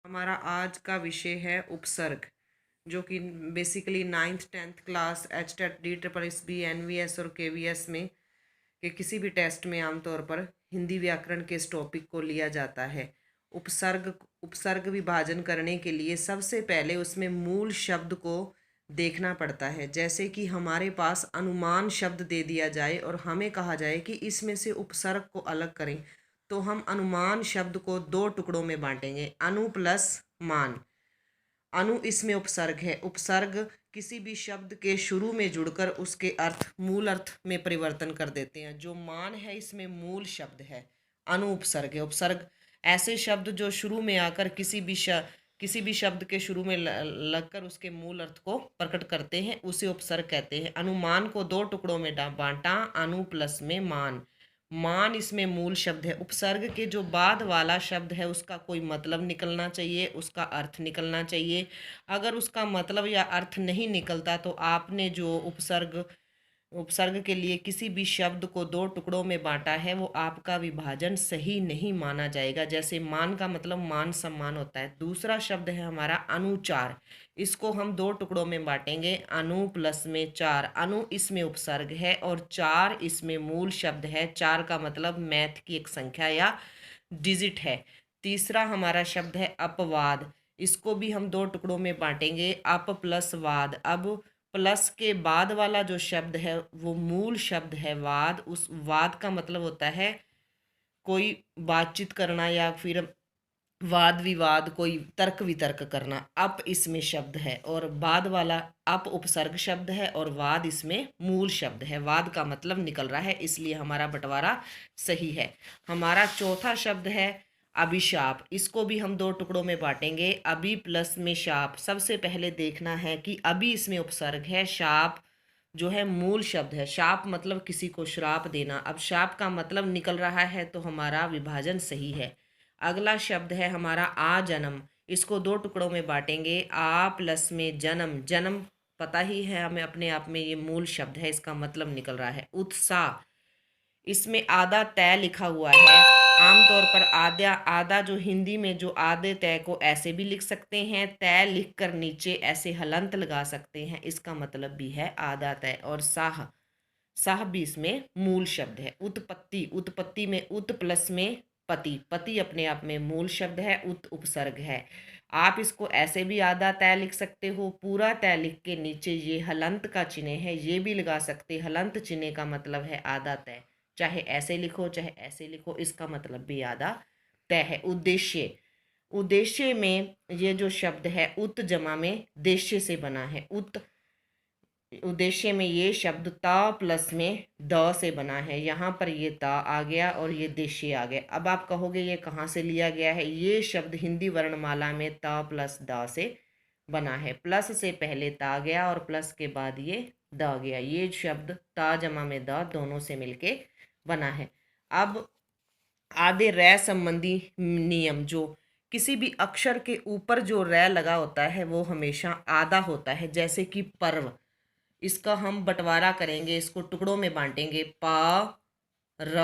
हमारा आज का विषय है उपसर्ग, जो कि basically 9th 10th class HTET DSSB NVS और KVS में के किसी भी टेस्ट में आमतौर पर हिंदी व्याकरण के इस टॉपिक को लिया जाता है। उपसर्ग उपसर्ग विभाजन करने के लिए सबसे पहले उसमें मूल शब्द को देखना पड़ता है। जैसे कि हमारे पास अनुमान शब्द दे दिया जाए और हमें कहा जाए कि इसमें से उपसर्ग को अलग करें, तो हम अनुमान शब्द को दो टुकड़ों में बांटेंगे, अनु प्लस मान। अनु इसमें उपसर्ग है। उपसर्ग किसी भी शब्द के शुरू में जुड़कर उसके अर्थ मूल अर्थ में परिवर्तन कर देते हैं। जो मान है इसमें मूल शब्द है, अनु उपसर्ग है। उपसर्ग ऐसे शब्द जो शुरू में आकर किसी भी शब्द के शुरू में लगकर उसके मूल अर्थ को प्रकट करते हैं, उसे उपसर्ग कहते हैं। अनुमान को दो टुकड़ों में बांटा, अनु प्लस में मान। मान इसमें मूल शब्द है। उपसर्ग के जो बाद वाला शब्द है उसका कोई मतलब निकलना चाहिए, उसका अर्थ निकलना चाहिए। अगर उसका मतलब या अर्थ नहीं निकलता तो आपने जो उपसर्ग के लिए किसी भी शब्द को दो टुकड़ों में बांटा है वो आपका विभाजन सही नहीं माना जाएगा। जैसे मान का मतलब मान सम्मान होता है। दूसरा शब्द है हमारा अनुचार। इसको हम दो टुकड़ों में बांटेंगे, अनु प्लस में चार। अनु इसमें उपसर्ग है और चार इसमें मूल शब्द है। चार का मतलब मैथ की एक संख्या या डिजिट है। तीसरा हमारा शब्द है अपवाद। इसको भी हम दो टुकड़ों में बांटेंगे, अप प्लस वाद। अब प्लस के बाद वाला जो शब्द है वो मूल शब्द है वाद। उस वाद का मतलब होता है कोई बातचीत करना या फिर वाद विवाद, कोई तर्क वितर्क करना। अप इसमें शब्द है और बाद वाला अप उपसर्ग शब्द है और वाद इसमें मूल शब्द है। वाद का मतलब निकल रहा है, इसलिए हमारा बंटवारा सही है। हमारा चौथा शब्द है अभिशाप। इसको भी हम दो टुकड़ों में बांटेंगे, अभी प्लस में शाप। सबसे पहले देखना है कि अभी इसमें उपसर्ग है, शाप जो है मूल शब्द है। शाप मतलब किसी को श्राप देना। अब शाप का मतलब निकल रहा है तो हमारा विभाजन सही है। अगला शब्द है हमारा आ जन्म। इसको दो टुकड़ों में बांटेंगे, आ प्लस में जन्म। जन्म पता ही है हमें, अपने आप में ये मूल शब्द है, इसका मतलब निकल रहा है उत्साह। इसमें आधा तय लिखा हुआ है। आमतौर पर आधा आधा जो हिंदी में जो आधे तय को ऐसे भी लिख सकते हैं, तय लिखकर नीचे ऐसे हलंत लगा सकते हैं, इसका मतलब भी है आधा तय। और साह, साह भी इसमें मूल शब्द है। उत्पत्ति, उत्पत्ति में उत प्लस में पति। पति अपने आप में मूल शब्द है, उत उपसर्ग है। आप इसको ऐसे भी आधा तय लिख सकते हो, पूरा तय लिख के नीचे ये हलंत का चिन्ह है ये भी लगा सकते। हलंत चिन्ह का मतलब है आधा तय। चाहे ऐसे लिखो चाहे ऐसे लिखो, इसका मतलब भी आधा तय है। उद्देश्य, उद्देश्य में ये जो शब्द है उत जमा में देश्य से बना है। उत उद्देश्य में ये शब्द ता प्लस में द से बना है। यहाँ पर ये ता आ गया और ये देश्य आ गया। अब आप कहोगे ये कहाँ से लिया गया है? ये शब्द हिंदी वर्णमाला में ता प्लस द से बना है। प्लस से पहले ता गया और प्लस के बाद ये द गया। ये शब्द ता जमा में द दोनों से मिलके बना है। अब आधे रै संबंधी नियम, जो किसी भी अक्षर के ऊपर जो रै लगा होता है वो हमेशा आधा होता है। जैसे कि पर्व, इसका हम बंटवारा करेंगे, इसको टुकड़ों में बांटेंगे। प र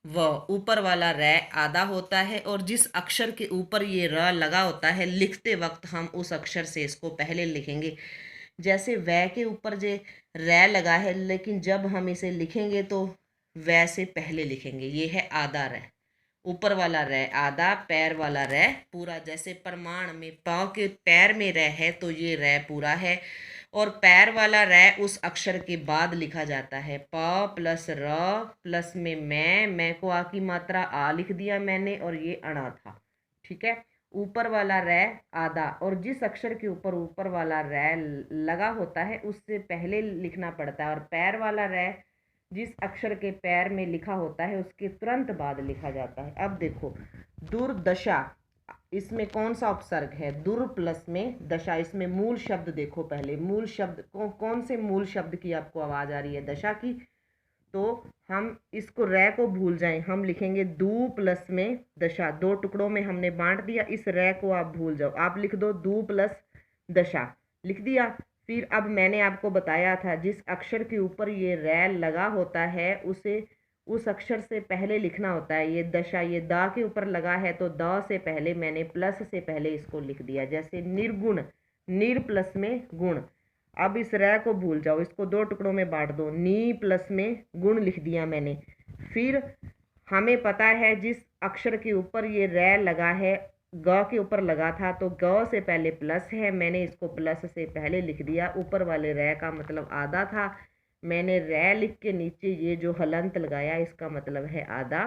व, ऊपर वाला रै आधा होता है और जिस अक्षर के ऊपर ये र लगा होता है लिखते वक्त हम उस अक्षर से इसको पहले लिखेंगे। जैसे वै के ऊपर जो रै लगा है, लेकिन जब हम इसे लिखेंगे तो वै से पहले लिखेंगे। ये है आधा रै। ऊपर वाला रै आधा, पैर वाला रै पूरा। जैसे प्रमाण में प के पैर में रै है तो ये रै पूरा है और पैर वाला रै उस अक्षर के बाद लिखा जाता है। प प्लस र प्लस में मैं को आ की मात्रा आ लिख दिया मैंने और ये अणा था। ठीक है, ऊपर वाला रै आधा और जिस अक्षर के ऊपर ऊपर वाला रै लगा होता है उससे पहले लिखना पड़ता है। और पैर वाला रै जिस अक्षर के पैर में लिखा होता है उसके तुरंत बाद लिखा जाता है। अब देखो, दुर्दशा, इसमें कौन सा उपसर्ग है? दुर प्लस में दशा। इसमें मूल शब्द देखो पहले, मूल शब्द कौन से मूल शब्द की आपको आवाज आ रही है? दशा की। तो हम इसको रै को भूल जाएं, हम लिखेंगे दू प्लस में दशा। दो टुकड़ों में हमने बांट दिया, इस रै को आप भूल जाओ, आप लिख दो दू प्लस दशा, लिख दिया। फिर अब मैंने आपको बताया था जिस अक्षर के ऊपर ये रै लगा होता है उसे उस अक्षर से पहले लिखना होता है। ये दशा, ये दा के ऊपर लगा है तो द से पहले मैंने प्लस से पहले इसको लिख दिया। जैसे निर्गुण, निर प्लस में गुण। अब इस रै को भूल जाओ, इसको दो टुकड़ों में बांट दो। नी प्लस में गुण लिख दिया मैंने। फिर हमें पता है जिस अक्षर के ऊपर ये रै लगा है, ग के ऊपर लगा था, तो ग से पहले प्लस है, मैंने इसको प्लस से पहले लिख दिया। ऊपर वाले रै का मतलब आधा था, मैंने रै लिख के नीचे ये जो हलंत लगाया इसका मतलब है आधा।